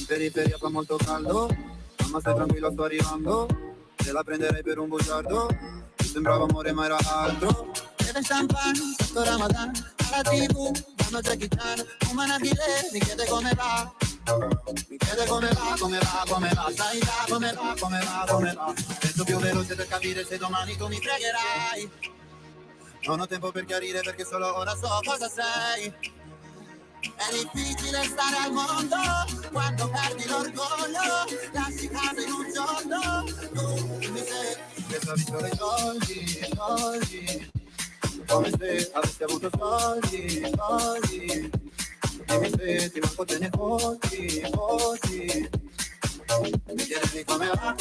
periferia fa molto caldo, mamma stai tranquilla sto arrivando, te la prenderei per un bugiardo, mi sembrava amore ma era altro. Beve champagne, sotto Ramadan, alla TV, danno Jackie Chan, un narghilè, mi chiede come va. Mi chiede come va, sai già come va. Penso più veloce per capire se domani tu mi pregherai. Non ho tempo per chiarire perché solo ora so cosa sei. È difficile stare al mondo quando perdi l'orgoglio, lasci casa in un giorno, tu mi sei. Che stavi solo i soldi, come se avessi avuto soldi. Dimmi se ti manco te ne fossi. Mi chiedi come va,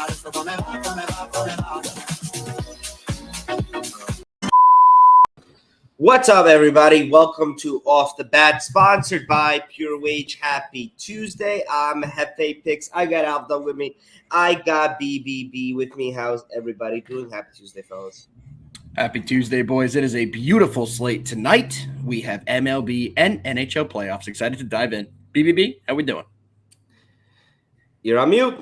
adesso come va. What's up, everybody? Welcome to Off the Bat, sponsored by Pure Wage. Happy Tuesday. I'm Hefe Picks. I got Aldo with me. I got BBB with me. How's everybody doing? Happy Tuesday, fellas. Happy Tuesday, boys. It is a beautiful slate tonight. We have MLB and NHL playoffs. Excited to dive in. BBB, how we doing? You're on mute.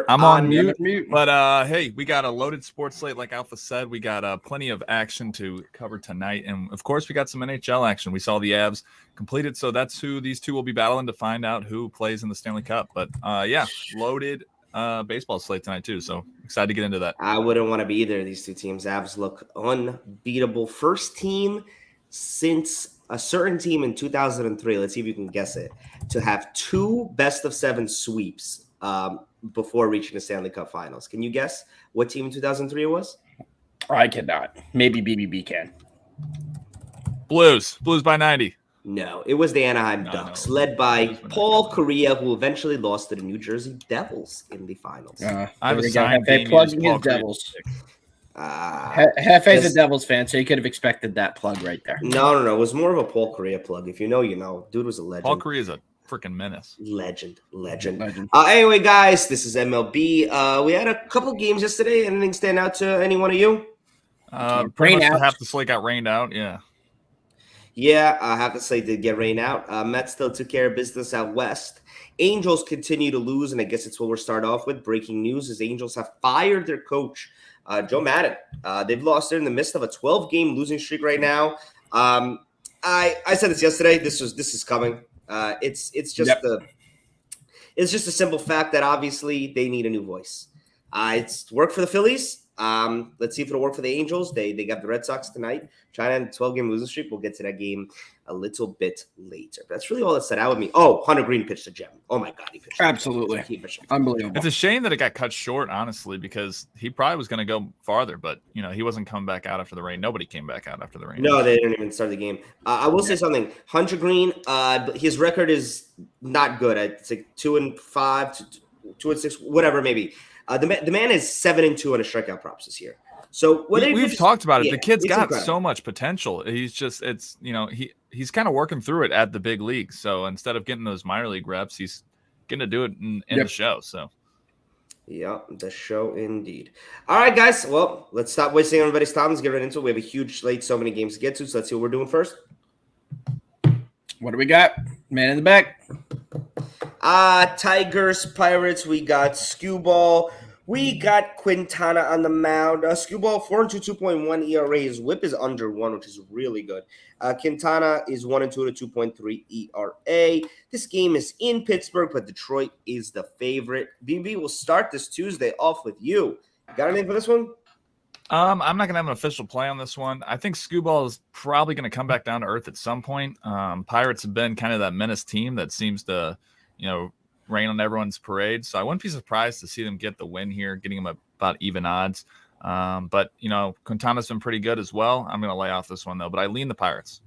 I'm on mute. But hey, we got a loaded sports slate, like Alpha said. We got plenty of action to cover tonight, and of course, we got some NHL action. We saw the Avs completed, so that's who these two will be battling to find out who plays in the Stanley Cup. But yeah, loaded baseball slate tonight too. So excited to get into that. I wouldn't want to be either of these two teams. Avs look unbeatable. First team since a certain team in 2003. Let's see if you can guess it. To have two best-of-7 sweeps. Before reaching the Stanley Cup Finals. Can you guess what team in 2003 it was? I cannot. Maybe BBB can. Blues by 90. No, it was the Anaheim Ducks, led by Paul Kariya, who eventually lost to the New Jersey Devils in the finals. I was plugging his Devils. Hefe's a Devils fan, so you could have expected that plug right there. No. It was more of a Paul Kariya plug. If you know, you know. Dude was a legend. Paul Kariya is a freaking menace. Legend. Anyway, guys, this is MLB. We had a couple games yesterday. Anything stand out to any one of you? Pretty much half the slate got rained out. Yeah, I have to say did get rained out. Mets still took care of business out west. Angels continue to lose, and I guess it's what we'll start off with. Breaking news is Angels have fired their coach, Joe Madden. They've lost. They're in the midst of a 12-game losing streak right now. I said this yesterday. This is coming. It's just a simple fact that obviously they need a new voice. It's worked for the Phillies. Let's see if it'll work for the Angels. They got the Red Sox tonight. Trying to end a 12-game losing streak. We'll get to that game a little bit later. But that's really all that said out with me. Oh, Hunter Green pitched a gem. Oh my God, he pitched. Absolutely, unbelievable. It's a shame that it got cut short, honestly, because he probably was going to go farther, but he wasn't coming back out after the rain. Nobody came back out after the rain. No, they didn't even start the game. I will say something. Hunter Green, his record is not good. It's like 2-5, 2-6, whatever, maybe. The man is 7-2 on his strikeout props this year. So we've talked about it. Yeah, the kid's got incredible. So much potential. He's just he's kind of working through it at the big league. So instead of getting those minor league reps, he's getting to do it in the show. So yeah, the show indeed. All right, guys. Well, let's stop wasting everybody's time. Let's get right into it. We have a huge slate, so many games to get to. So let's see what we're doing first. What do we got? Man in the back. Tigers, Pirates. We got Skewball. We got Quintana on the mound. Skewball 4.2, 2.1 ERA. His whip is under 1, which is really good. Quintana is 1-2 to 2.3 ERA. This game is in Pittsburgh, but Detroit is the favorite. BB will start this Tuesday off with you. Got anything for this one? I'm not going to have an official play on this one. I think Skewball is probably going to come back down to earth at some point. Pirates have been kind of that menace team that seems to, rain on everyone's parade. So I wouldn't be surprised to see them get the win here, getting them about even odds. But Quintana's been pretty good as well. I'm going to lay off this one, though, but I lean the Pirates.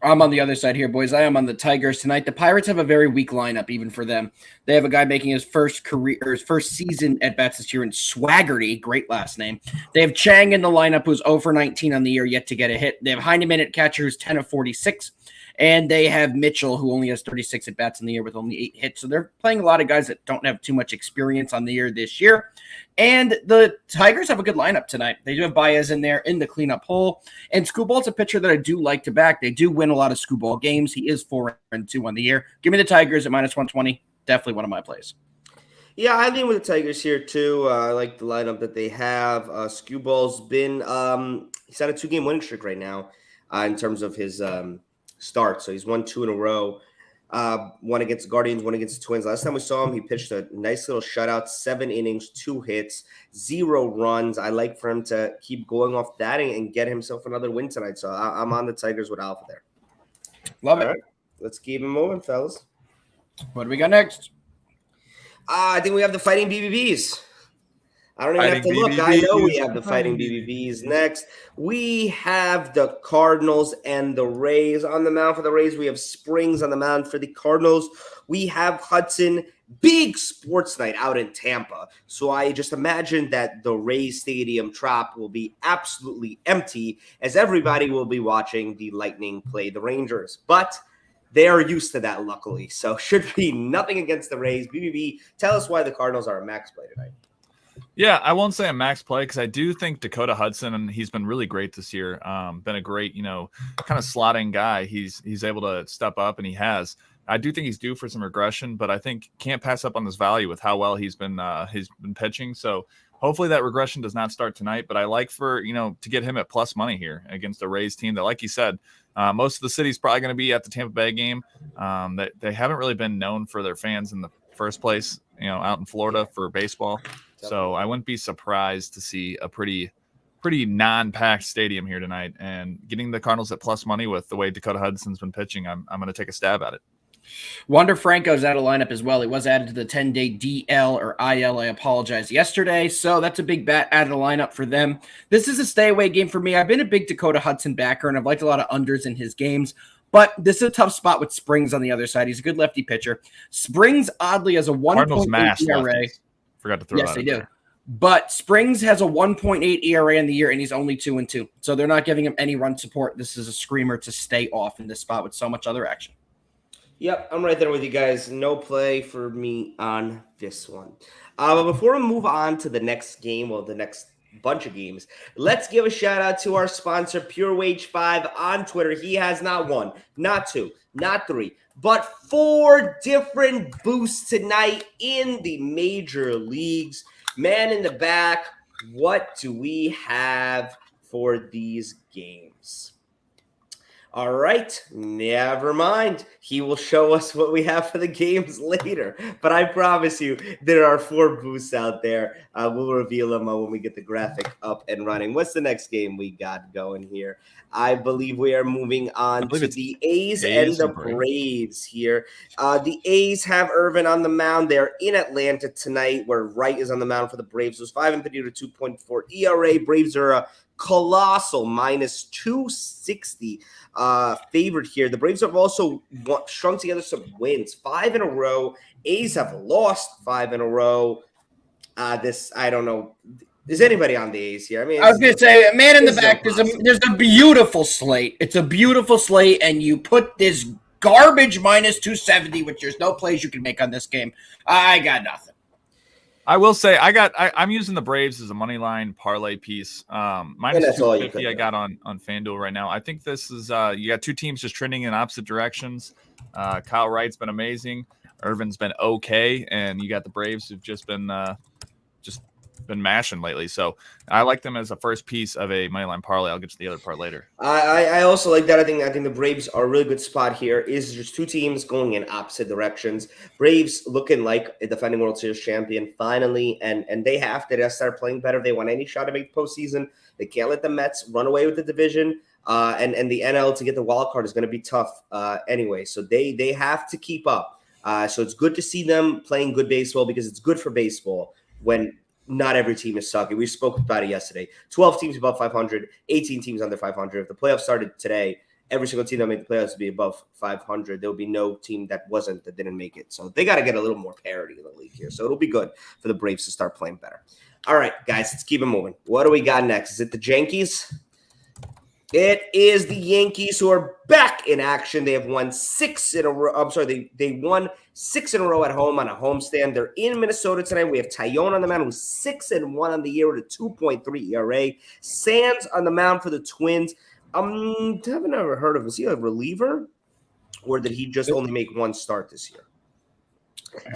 I'm on the other side here, boys. I am on the Tigers tonight. The Pirates have a very weak lineup, even for them. They have a guy making his first season at bats this year in Swaggerty, great last name. They have Chang in the lineup, who's 0 for 19 on the year, yet to get a hit. They have Heineman at catcher, who's 10 of 46. And they have Mitchell, who only has 36 at-bats in the year with only 8 hits. So they're playing a lot of guys that don't have too much experience on the year this year. And the Tigers have a good lineup tonight. They do have Baez in there in the cleanup hole. And Skubal's a pitcher that I do like to back. They do win a lot of Skubal games. He is 4-2 on the year. Give me the Tigers at -120. Definitely one of my plays. Yeah, I lean with the Tigers here too. I like the lineup that they have. Skewball's been he's had a 2-game winning streak right now in terms of his start. So he's won 2 in a row. One against the Guardians, one against the Twins. Last time we saw him, he pitched a nice little shutout, 7 innings, 2 hits, 0 runs. I like for him to keep going off that and get himself another win tonight. So I'm on the Tigers with Alpha there. Love it. All right, let's keep it moving, fellas. What do we got next? I think we have the Fighting BBBs. I don't even have to look. I know we have the Fighting BBBs next. We have the Cardinals and the Rays on the mound for the Rays. We have Springs on the mound for the Cardinals. We have Hudson. Big sports night out in Tampa. So I just imagine that the Rays Stadium Trop will be absolutely empty as everybody will be watching the Lightning play the Rangers. But they are used to that, luckily. So should be nothing against the Rays. BBB, tell us why the Cardinals are a max play tonight. Yeah, I won't say a max play because I do think Dakota Hudson, and he's been really great this year. Been a great, kind of slotting guy. He's able to step up, and he has. I do think he's due for some regression, but I think can't pass up on this value with how well he's been pitching. So hopefully that regression does not start tonight. But I like for to get him at plus money here against a Rays team that, like you said, most of the city's probably going to be at the Tampa Bay game. They haven't really been known for their fans in the first place, out in Florida for baseball. So I wouldn't be surprised to see a pretty non-packed stadium here tonight. And getting the Cardinals at plus money with the way Dakota Hudson's been pitching, I'm going to take a stab at it. Wander Franco's out of lineup as well. He was added to the 10-day DL or IL, I apologize, yesterday. So that's a big bat out of the lineup for them. This is a stay-away game for me. I've been a big Dakota Hudson backer, and I've liked a lot of unders in his games. But this is a tough spot with Springs on the other side. He's a good lefty pitcher. Springs, oddly, has a 1.8 ERA. Forgot to throw yes, that they in do. there. But Springs has a 1.8 ERA in the year, and he's only 2-2. So they're not giving him any run support. This is a screamer to stay off in this spot with so much other action. Yep, I'm right there with you guys. No play for me on this one. But before we move on to the next game, the next bunch of games, let's give a shout out to our sponsor, Pure Wage 5 on Twitter. He has not 1, not 2, not 3, but 4 different boosts tonight in the major leagues. Man in the back, what do we have for these games? All right, never mind. He will show us what we have for the games later. But I promise you, there are 4 boosts out there. We'll reveal them when we get the graphic up and running. What's the next game we got going here? I believe we are moving on to the A's and the Braves here. The A's have Irvin on the mound. They're in Atlanta tonight, where Wright is on the mound for the Braves. It was 5-3 to 2.4 ERA. Braves are a colossal -260 favored here. The Braves have also strung together some wins, 5 in a row. A's have lost 5 in a row. I don't know. Is anybody on the A's here? I mean, I was going to say, man in the back, there's a beautiful slate. It's a beautiful slate, and you put this garbage -270, which there's no plays you can make on this game. I got nothing. I will say I'm using the Braves as a money line parlay piece. -250 I got on FanDuel right now. I think this is you got 2 teams just trending in opposite directions. Kyle Wright's been amazing. Irvin's been okay, and you got the Braves who've just been mashing lately. So I like them as a first piece of a money line parlay. I'll get to the other part later. I also like that. I think the Braves are a really good spot here. Is just 2 teams going in opposite directions. Braves looking like a defending World Series champion finally, and they have to start playing better if they want any shot to make the postseason. They can't let the Mets run away with the division. And the NL to get the wild card is going to be tough anyway. So they have to keep up. So it's good to see them playing good baseball because it's good for baseball when not every team is sucking. We spoke about it yesterday. 12 teams above 500, 18 teams under 500. If the playoffs started today, every single team that made the playoffs would be above 500. There would be no team that didn't make it. So they got to get a little more parity in the league here. So it'll be good for the Braves to start playing better. All right, guys, let's keep it moving. What do we got next? Is it the Yankees? It is the Yankees who are back in action. They have won 6 in a row. I'm sorry, they won 6 in a row at home on a homestand. They're in Minnesota tonight. We have Tyone on the mound, who's 6-1 on the year with a 2.3 ERA. Sands on the mound for the Twins. Haven't ever heard of him. Is he a reliever, or did he just only make one start this year?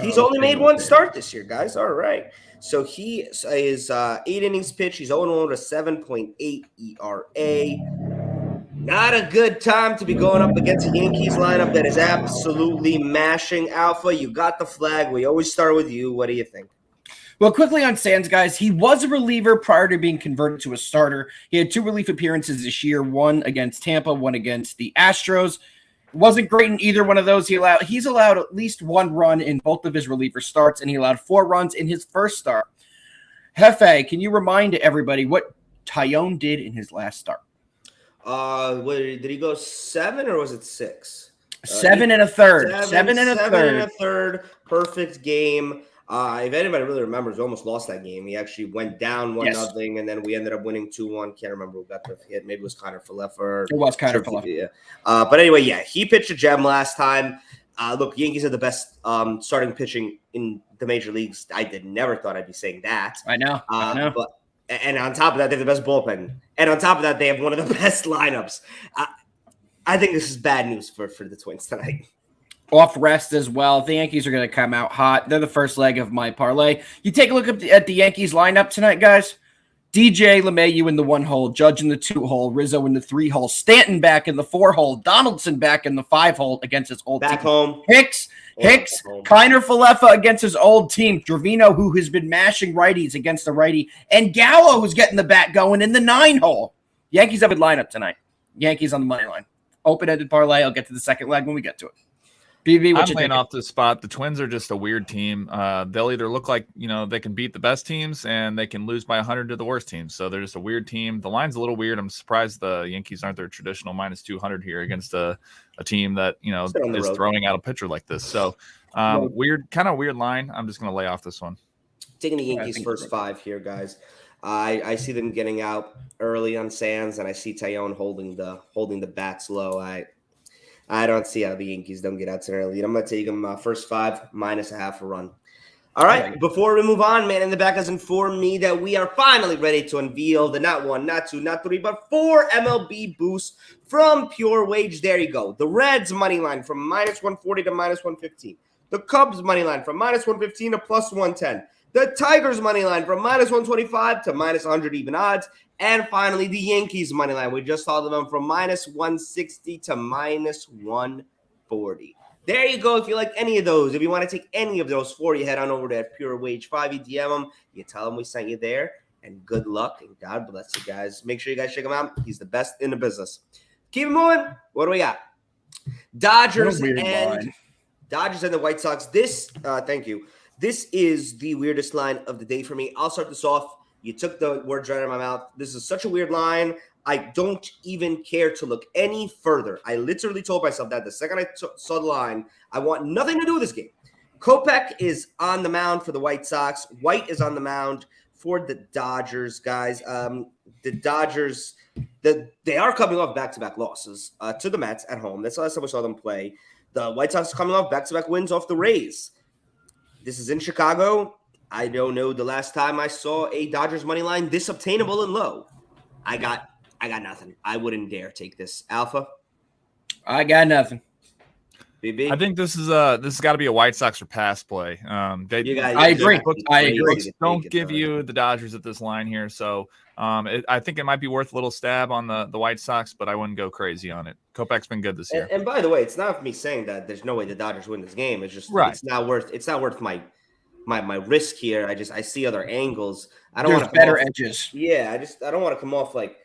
He's only made one start this year, guys. All right. So he is 8 innings pitched. He's 0-1 with a 7.8 ERA. Not a good time to be going up against a Yankees lineup that is absolutely mashing. Alpha, you got the flag. We always start with you. What do you think? Well, quickly on Sands, guys, he was a reliever prior to being converted to a starter. He had 2 relief appearances this year, one against Tampa, one against the Astros. Wasn't great in either one of those. He's allowed at least 1 run in both of his reliever starts, and he allowed 4 runs in his first start. Hefe, can you remind everybody what Tyone did in his last start? Did he go 7 or was it 6? 7 and a third. 7 and a 7 third. and a third. Perfect game. If anybody really remembers, we almost lost that game. He actually went down 1-0, and then we ended up winning 2-1. Can't remember who got the hit. Maybe it was Connor Falefa. It was Connor Falefa. Yeah. But anyway, yeah, he pitched a gem last time. Look, Yankees are the best starting pitching in the major leagues. Never thought I'd be saying that. I know. And on top of that, they have the best bullpen. And on top of that, they have one of the best lineups. I think this is bad news for the Twins tonight. Off rest as well. The Yankees are going to come out hot. They're the first leg of my parlay. You take a look at the Yankees lineup tonight, guys. DJ LeMahieu in the 1 hole, Judge in the 2 hole, Rizzo in the 3 hole, Stanton back in the 4 hole, Donaldson back in the 5 hole against his old back team. Home. Hicks, Kiner Falefa against his old team. Trevino, who has been mashing righties against the righty, and Gallo, who's getting the bat going in the 9 hole. Yankees have a lineup tonight. Yankees on the money line. Open-ended parlay. I'll get to the second leg when we get to it. BB, I'm laying off the spot. The Twins are just a weird team. They'll either look like, they can beat the best teams and they can lose by 100 to the worst teams. So they're just a weird team. The line's a little weird. I'm surprised the Yankees aren't their traditional minus 200 here against a team that, is throwing out a pitcher like this. So kind of weird line. I'm just going to lay off this one. Taking the Yankees first 5 here, guys. I see them getting out early on Sands, and I see Tyone holding the bats low. I don't see how the Yankees don't get out to an early lead. I'm going to take them first 5 minus a half a run. All right, before we move on, man in the back has informed me that we are finally ready to unveil the not 1, not 2, not 3, but 4 MLB boosts from Pure Wage. There you go. The Reds money line from minus 140 to minus 115. The Cubs money line from minus 115 to plus 110. The Tigers money line from minus 125 to minus 100 even odds. And finally, the Yankees money line. We just saw them from minus 160 to minus 140. There you go. If you like any of those, if you want to take any of those 4, you head on over to Pure Wage 5. You DM them. You tell them we sent you there. And good luck. And God bless you guys. Make sure you guys check him out. He's the best in the business. Keep it moving. What do we got? Dodgers and the White Sox. Thank you. This is the weirdest line of the day for me. I'll start this off. You took the words right out of my mouth. This is such a weird line. I don't even care to look any further. I literally told myself that the second I saw the line, I want nothing to do with this game. Kopech is on the mound for the White Sox. White is on the mound for the Dodgers, guys. The Dodgers, they are coming off back-to-back losses to the Mets at home. That's the last time we saw them play. The White Sox are coming off back-to-back wins off the Rays. This is in Chicago. I don't know the last time I saw a Dodgers money line this obtainable and low. I got nothing. I wouldn't dare take this. Alpha? I got nothing. BB? I think this has got to be a White Sox or pass play. I agree. Books don't give you the Dodgers at this line here, so I think it might be worth a little stab on the White Sox, but I wouldn't go crazy on it. Kopech's been good this year. And by the way, it's not me saying that there's no way the Dodgers win this game. It's just it's not worth my risk here. I see other angles. I don't want to better edges. Yeah, I don't want to come off like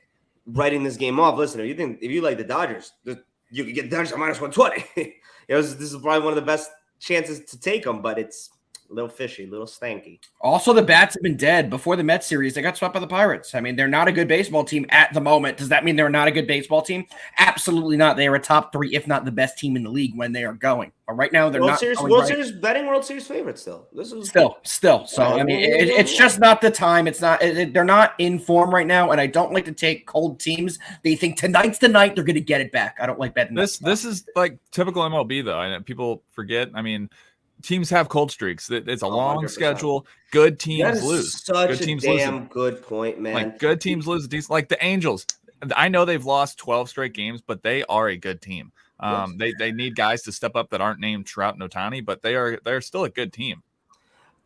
writing this game off. Listen, if you like the Dodgers, you could get the Dodgers at minus 120. This is probably one of the best chances to take them, but it's A little fishy, a little stanky. Also, the bats have been dead before the Mets series. They got swept by the Pirates. I mean, they're not a good baseball team at the moment. Does that mean they're not a good baseball team? Absolutely not. They are a top 3, if not the best team in the league when they are going. But right now, they're World not. Series, going World right. Series, betting World Series favorite still. This is Still. So, I mean, it's just not the time. It's not. They're not in form right now, and I don't like to take cold teams. They think tonight's the night they're going to get it back. I don't like betting. This is like typical MLB though. I know people forget. I mean, teams have cold streaks. It's a long 100%. schedule. Good teams That is lose. Such good teams a damn good point, man. Like good teams lose. Like the Angels. I know they've lost 12 straight games, but they are a good team. They need guys to step up that aren't named Trout and Ohtani, but they're still a good team.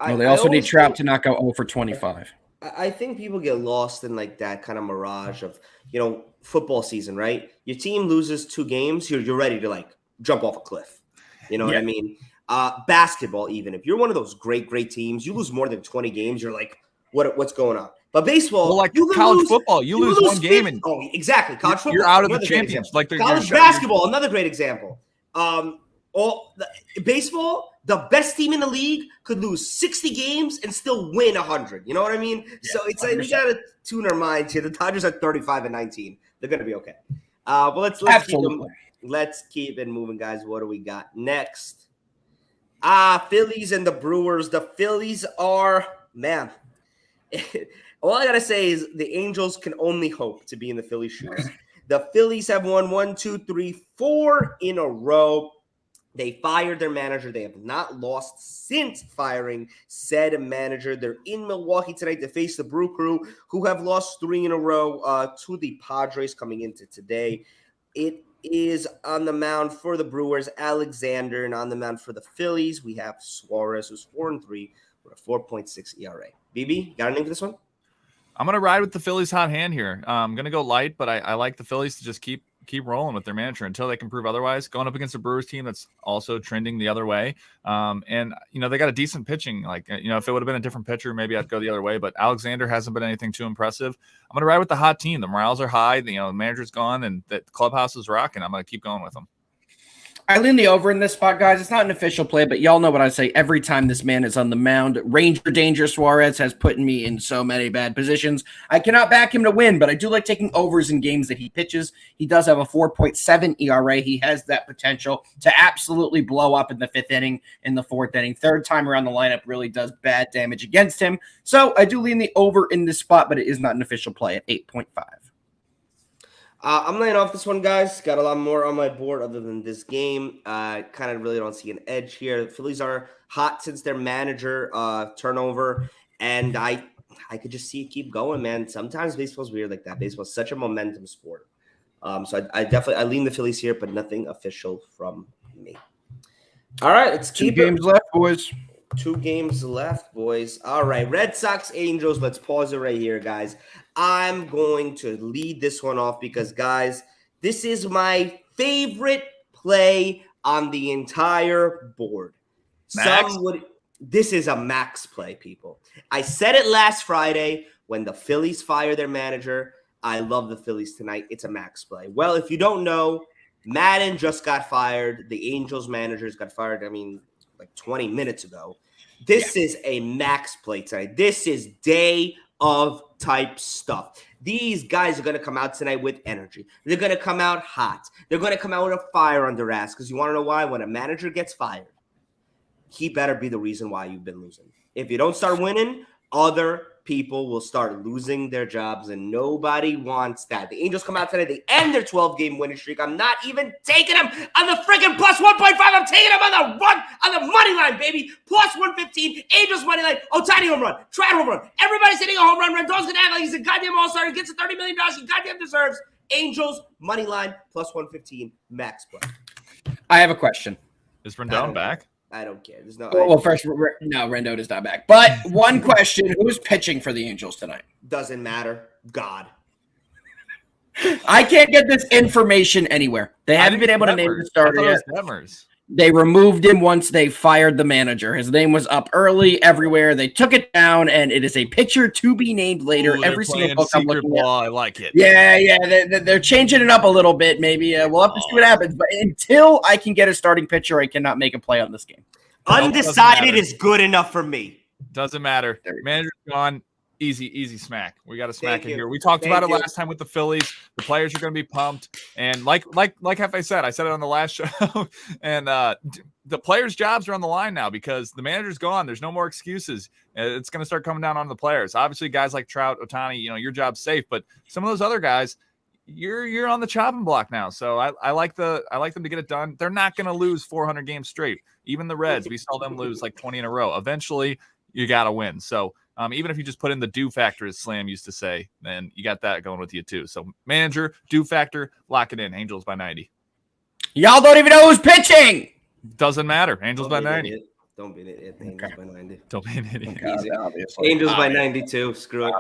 Well, they also need Trout to not go 0 for 25. I think people get lost in like that kind of mirage of, football season, right? Your team loses 2 games, you're ready to like jump off a cliff. You know what I mean? Basketball, even if you're one of those great teams, you lose more than 20 games, you're like, what's going on? But baseball, well, like college football, you lose one game and exactly. College football, you're out of the championship. Like college basketball, another great example. Baseball, the best team in the league could lose 60 games and still win 100. You know what I mean? Yeah, so it's like we gotta tune our minds here. The Dodgers are 35-19. They're gonna be okay. But let's keep it moving, guys. What do we got next? Phillies and the Brewers. The Phillies are, man. All I gotta say is the Angels can only hope to be in the Phillies' shoes. The Phillies have won 4 in a row. They fired their manager. They have not lost since firing said manager. They're in Milwaukee tonight to face the Brew Crew, who have lost 3 in a row to the Padres coming into today. It is on the mound for the Brewers, Alexander, and on the mound for the Phillies, we have Suarez, who's 4-3 with a 4.6 ERA. BB, got a name for this one? I'm going to ride with the Phillies hot hand here. I'm going to go light, but I like the Phillies to just keep rolling with their manager until they can prove otherwise. Going up against a Brewers team that's also trending the other way. And, they got a decent pitching. Like, if it would have been a different pitcher, maybe I'd go the other way. But Alexander hasn't been anything too impressive. I'm going to ride with the hot team. The morales are high. The manager's gone and the clubhouse is rocking. I'm going to keep going with them. I lean the over in this spot, guys. It's not an official play, but y'all know what I say every time this man is on the mound. Ranger Danger Suarez has put me in so many bad positions. I cannot back him to win, but I do like taking overs in games that he pitches. He does have a 4.7 ERA. He has that potential to absolutely blow up in the 5th inning, in the 4th inning. Third time around the lineup really does bad damage against him. So I do lean the over in this spot, but it is not an official play at 8.5. I'm laying off this one, guys. Got a lot more on my board other than this game. Kind of really don't see an edge here. The Phillies are hot since their manager turnover, and I could just see it keep going, man. Sometimes baseball's weird like that. Baseball's such a momentum sport. So I lean the Phillies here, but nothing official from me. All right, let's keep 2 games left, boys. 2 games left, boys. All right, Red Sox, Angels. Let's pause it right here, guys. I'm going to lead this one off because, guys, this is my favorite play on the entire board. Max? This is a max play, people. I said it last Friday when the Phillies fired their manager. I love the Phillies tonight. It's a max play. Well, if you don't know, Madden just got fired. The Angels managers got fired, like 20 minutes ago. This is a max play tonight. This is day of type stuff. These guys are going to come out tonight with energy. They're going to come out hot. They're going to come out with a fire on their ass because you want to know why? When a manager gets fired, he better be the reason why you've been losing. If you don't start winning, other people will start losing their jobs, and nobody wants that. The Angels come out today. They end their 12-game winning streak. I'm not even taking them on the freaking plus 1.5. I'm taking them on the money line, baby. Plus 115. Angels money line. Ohtani home run. Trout home run. Everybody's hitting a home run. Rendon's going to act like he's a goddamn all-star. He gets a $30 million he goddamn deserves. Angels money line plus 115 max play. I have a question. Is Rendon back? I don't care. There's no. Well, first, no, Rendon is not back. But one question: who's pitching for the Angels tonight? Doesn't matter. God. I can't get this information anywhere. They haven't been able to name the starter yet. Demers. They removed him once they fired the manager. His name was up early everywhere. They took it down, and it is a pitcher to be named later. Ooh, every single book I'm looking at. I like it. Yeah. They're changing it up a little bit. Maybe we'll have to see what happens. But until I can get a starting pitcher, I cannot make a play on this game. Undecided is good enough for me. Doesn't matter. Manager's gone. Easy smack. We got to smack it here. We talked Thank about you. it last time with the Phillies. The players are going to be pumped, and like Hefe said, I said it on the last show, and the players' jobs are on the line now because the manager's gone. There's no more excuses. It's going to start coming down on the players. Obviously, guys like Trout, Ohtani, your job's safe, but some of those other guys, you're on the chopping block now. So I like them to get it done. They're not going to lose 400 games straight. Even the Reds, we saw them lose like 20 in a row. Eventually, you got to win. So even if you just put in the do factor, as Slam used to say, then you got that going with you too. So manager, do factor, lock it in. Angels by 90. Y'all don't even know who's pitching. Doesn't matter. Angels by 90. Don't be an idiot. Angels by 90. Don't be an idiot. Obviously. Angels by 92. Screw it.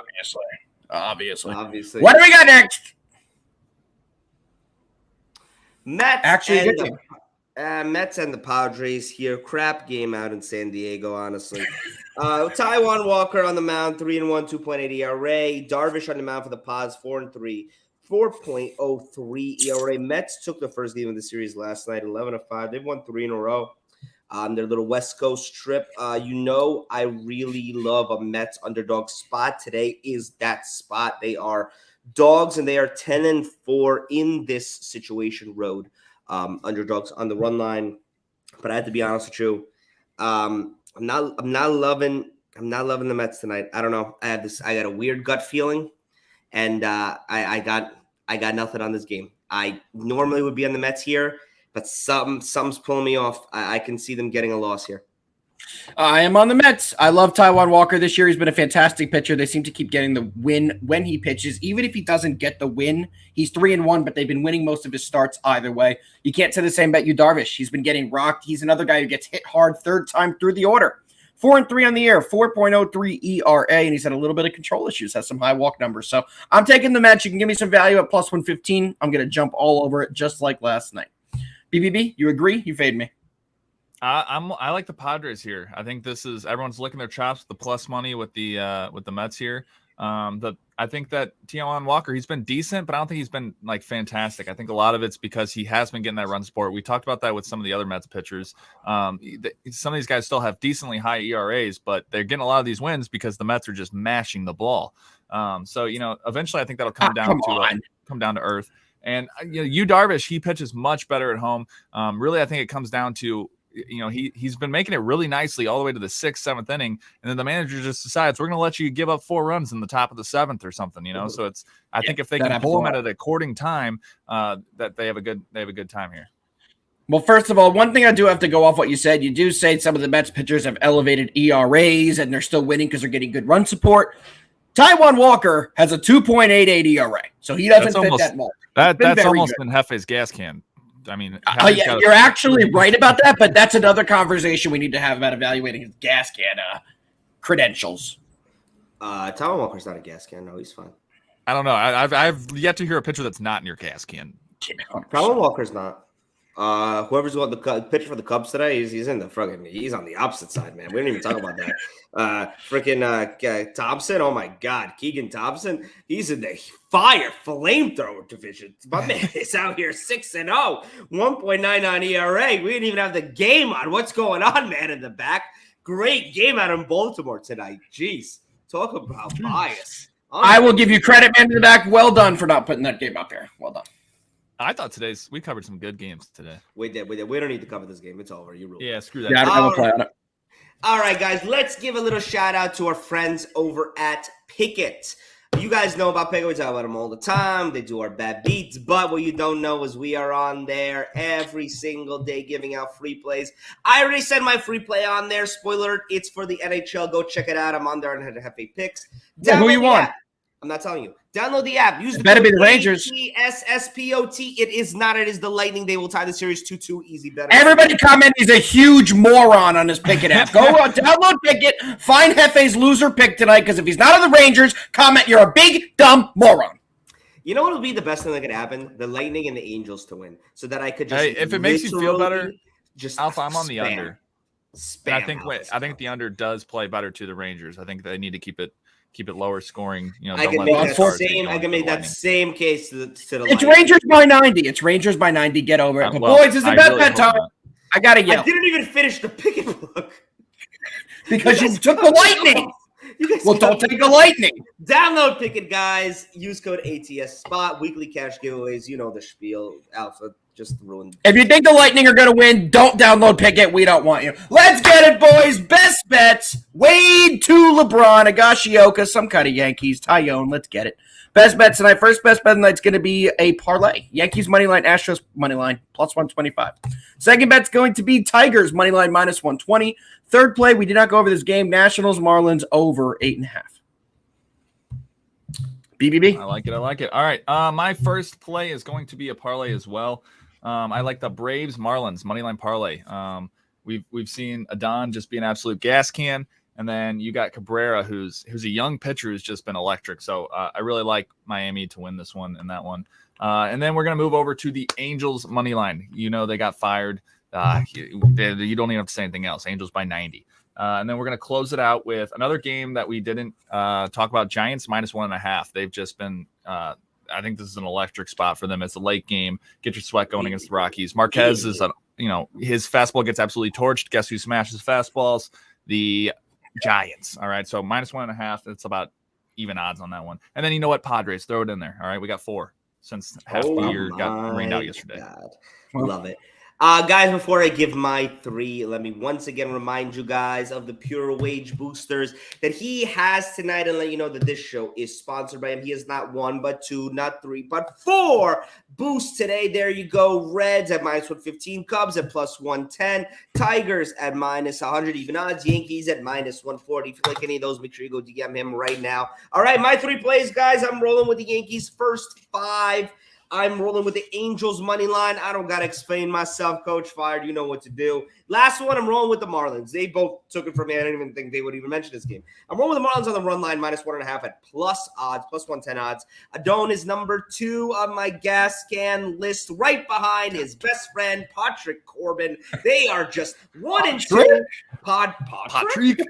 Obviously. What do we got next? Mets and the Padres here. Crap game out in San Diego, honestly. Taijuan Walker on the mound, 3-1, 2.8 ERA. Darvish on the mound for the Pods, 4-3, 4.03 ERA. Mets took the first game of the series last night, 11-5. They've won 3 in a row. Their little West Coast trip. I really love a Mets underdog spot. Today is that spot. They are dogs, and they are 10-4 in this situation road. Underdogs on the run line, but I have to be honest with you. I'm not loving the Mets tonight. I don't know. I got a weird gut feeling, and I got nothing on this game. I normally would be on the Mets here, but something's pulling me off. I can see them getting a loss here. I am on the Mets. I love Taijuan Walker this year. He's been a fantastic pitcher. They seem to keep getting the win when he pitches. Even if he doesn't get the win, he's 3-1, but they've been winning most of his starts either way. You can't say the same about Yu Darvish. He's been getting rocked. He's another guy who gets hit hard third time through the order. 4-3 on the year, 4.03 ERA, and he's had a little bit of control issues, has some high walk numbers. So I'm taking the Mets. You can give me some value at plus 115. I'm going to jump all over it just like last night. BBB, you agree? You fade me. I like the Padres here. I think this is everyone's licking their chops with the plus money with the Mets here. I think that Taijuan Walker, he's been decent, but I don't think he's been like fantastic. I think a lot of it's because he has been getting that run support. We talked about that with some of the other Mets pitchers. Some of these guys still have decently high ERAs, but they're getting a lot of these wins because the Mets are just mashing the ball. So eventually I think that'll come down to earth. And Yu Darvish, he pitches much better at home. Really, I think it comes down to he's been making it really nicely all the way to the 6th, 7th inning, and then the manager just decides we're going to let you give up 4 runs in the top of the 7th or something. So I think if they can pull him at an according time, that they have a good time here. Well, first of all, one thing I do have to go off what you said. You do say some of the Mets pitchers have elevated ERAs and they're still winning because they're getting good run support. Taijuan Walker has a 2.88 ERA, so he doesn't fit that mold. That's almost in Hefe's gas can. I mean, you're actually right about that, but that's another conversation we need to have about evaluating his gas can credentials. Taijuan Walker's not a gas can. No, he's fine. I don't know. I've yet to hear a pitcher that's not in your gas can. Taijuan Walker's not. Whoever's got the pitcher for the Cubs today, he's in the he's on the opposite side, man. We didn't even talk about that. Thompson, oh my God, Keegan Thompson, he's in the flamethrower division. My man is out here 6-0, 1.99 ERA. We didn't even have the game on. What's going on, man? In the back, great game out in Baltimore tonight. Jeez, talk about bias. I will give you credit, man, in the back. Well done for not putting that game up there. Well done. I thought we covered some good games today. We did. We don't need to cover this game. It's over. You rule. Yeah, screw that. Yeah, I will play on it. All right, guys. Let's give a little shout out to our friends over at Pickett. You guys know about Pickett. We talk about them all the time. They do our bad beats. But what you don't know is we are on there every single day giving out free plays. I already said my free play on there. Spoiler alert, it's for the NHL. Go check it out. I'm on there and have picks. Yeah, who you want? I'm not telling you. Download the app. Use the better be the Rangers. SSPOT. It is not. It is the Lightning. They will tie the series 2-2. Easy better. Everybody comment he's a huge moron on his Pickett app. Go download Pickett. Find Hefe's loser pick tonight, because if he's not on the Rangers, comment you're a big, dumb moron. You know what would be the best thing that could happen? The Lightning and the Angels to win, so that I could just. Hey, if it makes you feel better, just Alpha, I'm on the under. I think the under does play better to the Rangers. I think they need to keep it lower scoring. I can make that same case to the It's Rangers by 90. It's Rangers by 90. Get over it. But boys, it's about that time. I gotta I yell didn't even finish the pick and book. because you took the lightning. Well, don't take the lightning. Download Pickett, guys. Use code ATS Spot. Weekly cash giveaways. You know the spiel. Alpha just ruined. If you think the Lightning are going to win, don't download Pickett. We don't want you. Let's get it, boys. Best bets. Wade to LeBron. Higashioka. Some kind of Yankees. Tyone. Let's get it. Best bet tonight. First best bet tonight is going to be a parlay. Yankees money line, Astros money line, plus 125. Second bet's going to be Tigers money line, minus 120. Third play, we did not go over this game. Nationals, Marlins, over 8.5. BBB? I like it. All right. My first play is going to be a parlay as well. I like the Braves Marlins money line parlay. We've seen Adon just be an absolute gas can. And then you got Cabrera, who's a young pitcher who's just been electric. So I really like Miami to win this one and that one. And then we're going to move over to the Angels money line. You know, they got fired. You don't even have to say anything else. Angels by 90. And then we're going to close it out with another game that we didn't talk about. Giants minus 1.5. They've just been I think this is an electric spot for them. It's a late game. Get your sweat going against the Rockies. Marquez is his fastball gets absolutely torched. Guess who smashes fastballs? The Giants. All right. So minus 1.5. It's about even odds on that one. And then you know what? Padres, throw it in there. All right. We got 4 since half the year got rained out yesterday. God. Love it. Guys, before I give my 3, let me once again remind you guys of the Pure Wage Boosters that he has tonight and let you know that this show is sponsored by him. He has not 1, but 2, not 3, but 4 boosts today. There you go. Reds at minus 115, Cubs at plus 110, Tigers at minus 100, even odds, Yankees at minus 140. If you like any of those, make sure you go DM him right now. All right, my 3 plays, guys. I'm rolling with the Yankees first 5. I'm rolling with the Angels money line. I don't got to explain myself, Coach Fired. You know what to do. Last one, I'm rolling with the Marlins. They both took it from me. I didn't even think they would even mention this game. I'm rolling with the Marlins on the run line, minus 1.5 at plus odds, plus 110 odds. Adon is number 2 on my gas can list, right behind his best friend, Patrick Corbin. They are just 1 and 2. Patrick.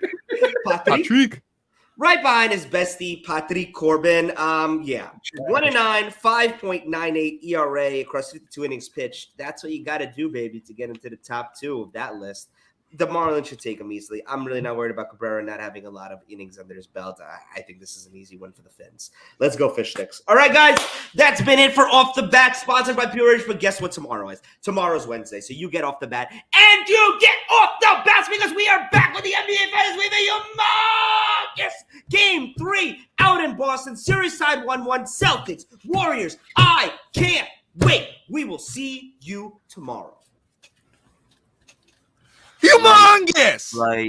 Right behind his bestie, Patrick Corbin. 1 and 9, 5.98 ERA across 52 innings pitched. That's what you got to do, baby, to get into the top 2 of that list. The Marlins should take him easily. I'm really not worried about Cabrera not having a lot of innings under his belt. I think this is an easy one for the Finns. Let's go Fish Sticks. All right, guys, that's been it for Off the Bat, sponsored by Pure Age. But guess what tomorrow is? Tomorrow's Wednesday, so you get off the bat, and you get off the bats because we are back with the NBA Finals with a humongous Game 3 out in Boston. Series tied 1-1. Celtics, Warriors. I can't wait. We will see you tomorrow. Humongous! Like